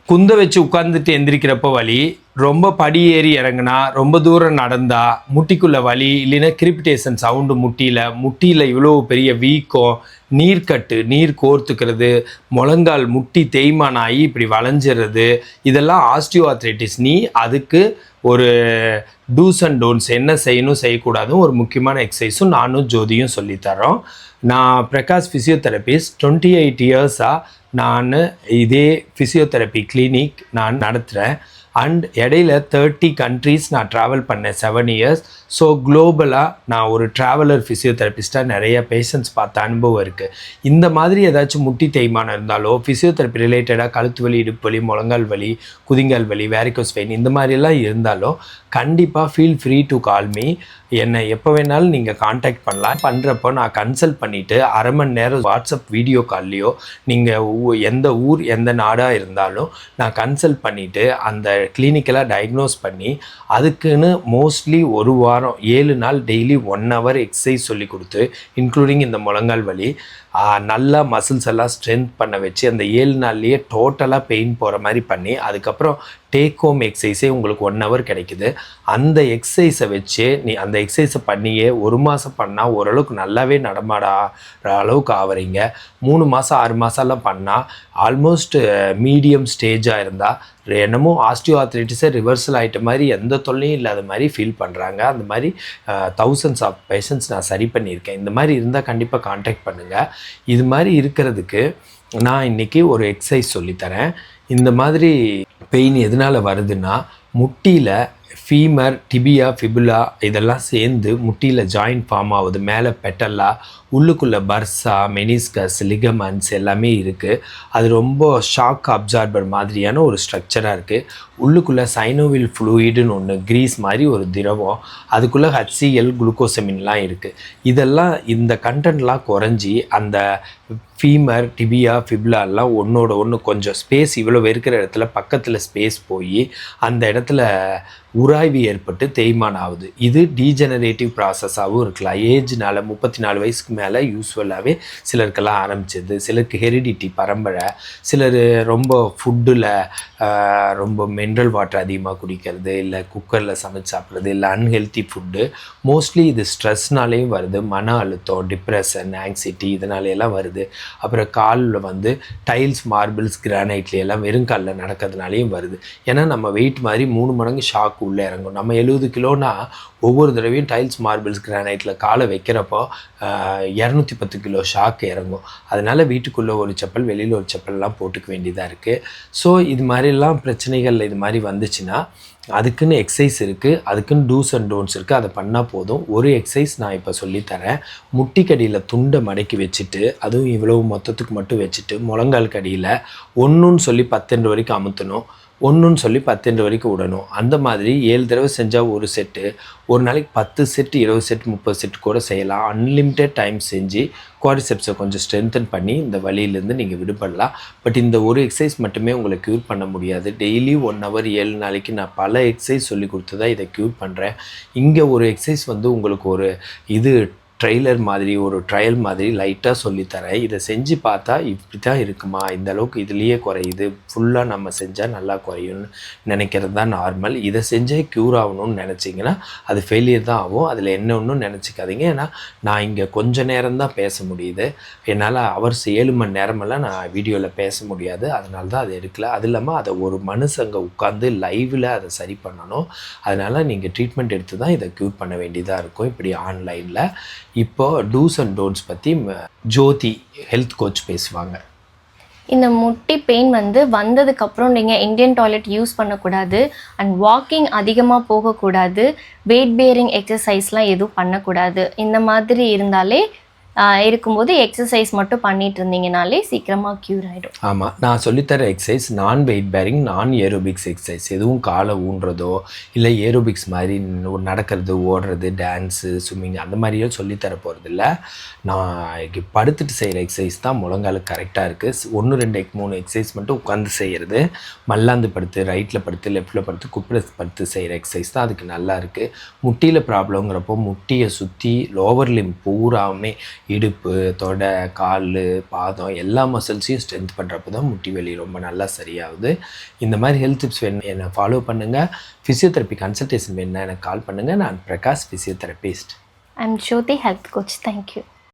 குந்த வச்சு உட்கார்ந்துட்டு எந்திரிக்கிறப்போ வலி, ரொம்ப படி ஏறி இறங்குனா, ரொம்ப தூரம் நடந்தா, முட்டிக்குள்ள வலி, இல்லைன்னா கிரிபிடேஷன் சவுண்டு முட்டியில் இவ்வளோ பெரிய வீக்கம், நீர்க்கட்டு, நீர் கோர்த்துக்கிறது, முழங்கால் முட்டி தேய்மானம் ஆகி இப்படி வளைஞ்சிறது, இதெல்லாம் ஆஸ்டியோ ஆர்த்ரைட்டிஸ். அதுக்கு ஒரு டூஸ் அண்ட் டோன்ட்ஸ் என்ன செய்யணும் செய்யக்கூடாதும் ஒரு முக்கியமான எக்ஸசைஸும் நானும் ஜோதியும் சொல்லித்தரோம். நான் பிரகாஷ் ஃபிசியோதெரபிஸ்ட். 28 இயர்ஸாக நான் இதே ஃபிசியோதெரப்பி கிளினிக் நான் நடத்துகிறேன். அண்ட் இடையில 30 கண்ட்ரீஸ் நான் ட்ராவல் பண்ணேன் 7 இயர்ஸ். ஸோ குளோபலாக நான் ஒரு ட்ராவலர் ஃபிசியோதெரபிஸ்ட்டாக நிறைய பேஷண்ட்ஸ் பார்த்த அனுபவம் இருக்குது. இந்த மாதிரி ஏதாச்சும் முட்டி தேய்மானம் இருந்தாலோ, ஃபிசியோதெரப்பி ரிலேட்டடாக கழுத்து வலி, இடுப்பு வலி, முழங்கால் வலி, குதிங்கால் வலி, வேரிகோஸ் வெயின் இந்த மாதிரிலாம் இருந்தாலோ கண்டிப்பாக feel free to call me. என்னை எப்போ வேணாலும் நீங்கள் காண்டாக்ட் பண்ணலாம். பண்ணுறப்போ நான் கன்சல்ட் பண்ணிவிட்டு அரை மணி நேரம் வாட்ஸ்அப் வீடியோ கால்லையோ, நீங்கள் எந்த ஊர் எந்த நாடாக இருந்தாலும் நான் கன்சல்ட் பண்ணிவிட்டு அந்த கிளினிக்கலாக டயக்னோஸ் பண்ணி அதுக்குன்னு மோஸ்ட்லி ஒரு வாரம் 7 நாள் டெய்லி 1 ஹவர் எக்ஸசைஸ் சொல்லி கொடுத்து, இன்க்ளூடிங் இந்த முழங்கால் வலி நல்லா மசில்ஸ் எல்லாம் ஸ்ட்ரென்த் பண்ண வச்சு அந்த 7 நாள்லேயே டோட்டலாக பெயின் போகிற மாதிரி பண்ணி, அதுக்கப்புறம் டேக் ஹோம் எக்ஸசைஸே உங்களுக்கு 1 ஹவர் கிடைக்குது. அந்த எக்ஸசைஸை வச்சு அந்த எக்ஸசைஸை பண்ணியே 1 மாதம் பண்ணால் ஓரளவுக்கு நல்லாவே நடமாட அளவுக்கு ஆவறீங்க. 3 மாதம் 6 மாதம்லாம் பண்ணால் ஆல்மோஸ்ட் மீடியம் ஸ்டேஜாக இருந்தால் என்னமோ ஆஸ்டியோ ஆர்த்ரைட்டிஸை ரிவர்சல் ஆகிட்ட மாதிரி எந்த தொல்லையும் இல்லாத மாதிரி ஃபீல் பண்ணுறாங்க. அந்த மாதிரி thousands ஆஃப் பேஷண்ட்ஸ் நான் சரி பண்ணியிருக்கேன். இந்த மாதிரி இருந்தால் கண்டிப்பாக காண்டாக்ட் பண்ணுங்கள். இது மாதிரி இருக்கிறதுக்கு நான் இன்றைக்கி ஒரு எக்ஸசைஸ் சொல்லித்தரேன். இந்த மாதிரி பெயின் எதனால் வருதுன்னா, முட்டியில் ஃபீமர், டிபியா, ஃபிபுலா இதெல்லாம் சேர்ந்து முட்டியில் ஜாயிண்ட் ஃபார்ம் ஆகுது. மேலே பெட்டல்லா, உள்ளுக்குள்ளே பர்சா, மெனிஸ்கஸ், லிகமெண்ட்ஸ் எல்லாமே இருக்குது. அது ரொம்ப ஷாக் அப்சார்பர் மாதிரியான ஒரு ஸ்ட்ரக்சராக இருக்குது. உள்ளுக்குள்ளே சைனோவில் ஃப்ளூயிடுன்னு ஒன்று, கிரீஸ் மாதிரி ஒரு திரவம், அதுக்குள்ளே HCl, குளுக்கோசமின்லாம் இருக்குது. இதெல்லாம் இந்த கண்டென்ட்லாம் குறைஞ்சி அந்த ஃபீமர், டிபியா, ஃபிபுலாலாம் ஒன்றோட ஒன்று கொஞ்சம் ஸ்பேஸ் இவ்வளோ இருக்கிற இடத்துல பக்கத்தில் ஸ்பேஸ் போய் அந்த இடத்துல உராய்வு ஏற்பட்டு தேய்மானம் ஆகுது. இது டீஜெனரேட்டிவ் ப்ராசஸாகவும் இருக்கலாம். ஏஜ்னால் 34 வயசுக்கு மேலே யூஸ்வலாகவே சிலருக்கெல்லாம் ஆரம்பிச்சிது. சிலருக்கு ஹெரிடிட்டி பரம்பரை, சிலர் ரொம்ப ஃபுட்டில் ரொம்ப மினரல் வாட்டர் அதிகமாக குடிக்கிறது, இல்லை குக்கரில் சமைச்சு சாப்பிட்றது, இல்லை அன்ஹெல்த்தி ஃபுட்டு. மோஸ்ட்லி இது ஸ்ட்ரெஸ்னாலேயும் வருது. மன அழுத்தம், டிப்ரெஷன், ஆங்ஸைட்டி இதனாலையெல்லாம் வருது. அப்புறம் காலில் டைல்ஸ், மார்பிள்ஸ், கிரானைட்லையெல்லாம் வெறுங்காலில் நடக்கிறதுனாலையும் வருது. ஏன்னா நம்ம வெயிட் மாதிரி 3 மடங்கு ஷாக் உள்ளே இறங்கும். நம்ம 70 கிலோனா ஒவ்வொரு தடவையும் டைல்ஸ், மார்பிள்ஸ், கிரானைட்டில் காலை வைக்கிறப்போ 210 கிலோ ஷாக் இறங்கும். அதனால் வீட்டுக்குள்ளே ஒரு செப்பல், வெளியில் ஒரு செப்பல்லாம் போட்டுக்க வேண்டியதாக இருக்குது. ஸோ இது மாதிரிலாம் பிரச்சனைகள் இது மாதிரி வந்துச்சுன்னா அதுக்குன்னு எக்ஸசைஸ் இருக்குது, அதுக்குன்னு டூஸ் அண்ட் டோன்ட்ஸ் இருக்குது. அதை பண்ணால் போதும். ஒரு எக்ஸசைஸ் நான் இப்போ சொல்லித்தரேன். முட்டிக்கடியில் துண்டை மடக்கி வச்சுட்டு, அதுவும் இவ்வளவு மொத்தத்துக்கு மட்டும் வச்சுட்டு, முழங்கால் கடியில் 1ன்னு சொல்லி 10 வரைக்கும் அமுத்தணும், 1ன்னு சொல்லி 10 வரைக்கும் விடணும். அந்த மாதிரி 7 தடவை செஞ்சால் ஒரு செட்டு, ஒரு நாளைக்கு 10 செட், 20 செட், 30 செட் கூட செய்யலாம். அன்லிமிட்டெட் டைம் செஞ்சு குவாரிசெப்ஸை கொஞ்சம் ஸ்ட்ரென்தன் பண்ணி இந்த வலியிலேருந்து நீங்கள் விடுபடலாம். பட் இந்த ஒரு எக்ஸசைஸ் மட்டுமே உங்களை க்யூர் பண்ண முடியாது. டெய்லி 1 ஹவர் 7 நாளைக்கு நான் பல எக்ஸசைஸ் சொல்லி கொடுத்து தான் இதை க்யூர் பண்ணுறேன். இங்கே ஒரு எக்ஸசைஸ் உங்களுக்கு ஒரு ட்ரெய்லர் மாதிரி, ஒரு ட்ரையல் மாதிரி லைட்டாக சொல்லித்தரேன். இதை செஞ்சு பார்த்தா இப்படி தான் இருக்குமா, இந்த அளவுக்கு இதுலேயே குறையுது, ஃபுல்லாக நம்ம செஞ்சால் நல்லா குறையும்னு நினைக்கிறது தான் நார்மல். இதை செஞ்சே க்யூர் ஆகணும்னு நினச்சிங்கன்னா அது ஃபெயிலியர் தான் ஆகும். அதில் என்ன ஒன்றும் நினச்சிக்காதீங்க. ஏன்னா நான் இங்கே கொஞ்சம் நேரம் தான் பேச முடியுது. என்னால் ஹவர்ஸ் 7 மணி நேரமெல்லாம் நான் வீடியோவில் பேச முடியாது. அதனால தான் அதை எடுக்கல. அது இல்லாமல் அதை ஒரு மனுஷங்க உட்காந்து லைவில் அதை சரி பண்ணணும். அதனால் நீங்கள் ட்ரீட்மெண்ட் எடுத்து தான் இதை க்யூர் பண்ண வேண்டியதாக இருக்கும், இப்படி ஆன்லைனில். இப்போ டூஸ் அண்ட் டோன்ட்ஸ் பற்றி ஜோதி ஹெல்த் கோச் பேசுவாங்க. இந்த முட்டி பெயின் வந்ததுக்கப்புறம் நீங்கள் இந்தியன் டாய்லெட் யூஸ் பண்ணக்கூடாது, அண்ட் வாக்கிங் அதிகமாக போகக்கூடாது, வெயிட் பேரிங் எக்ஸசைஸ்லாம் எதுவும் பண்ணக்கூடாது. இந்த மாதிரி இருந்தாலே இருக்கும்போது எக்ஸசைஸ் மட்டும் பண்ணிட்டு இருந்தீங்கனாலே சீக்கிரமாக க்யூர் ஆகிடும். ஆமாம், நான் சொல்லித்தர எக்ஸசைஸ் நான் வெயிட் பேரிங், நான் ஏரோபிக்ஸ் எக்ஸசைஸ். எதுவும் காலை ஊன்றதோ இல்லை ஏரோபிக்ஸ் மாதிரி நடக்கிறது, ஓடுறது, டான்ஸு, ஸ்விம்மிங் அந்த மாதிரியே சொல்லித்தர போகிறதில்ல. நான் படுத்துட்டு செய்கிற எக்ஸசைஸ் தான் முழங்காலுக்கு கரெக்டாக இருக்குது. 1, 2, 3 எக்ஸசைஸ் மட்டும் உட்காந்து செய்கிறது, மல்லாந்து படுத்து, ரைட்டில் படுத்து, லெஃப்ட்டில் படுத்து, குப்புற படுத்து செய்கிற எக்ஸசைஸ் தான் அதுக்கு நல்லா இருக்குது. முட்டியில் ப்ராப்ளங்கிறப்போ முட்டியை சுற்றி லோவர் லிம் பூராமே இடுப்பு, தொடை, கால், பாதம் எல்லா மசில்ஸையும் ஸ்ட்ரென்த் பண்ணுறப்போ தான் முட்டி வலி ரொம்ப நல்லா சரியாகுது. இந்த மாதிரி ஹெல்த் டிப்ஸ் வேணும் என்னை ஃபாலோ பண்ணுங்கள். ஃபிசியோதெரப்பி கன்சல்டேஷன் வேணுன்னா எனக்கு கால் பண்ணுங்கள். நான் Prakash, physiotherapist. I'm Jyoti, health coach. Thank you.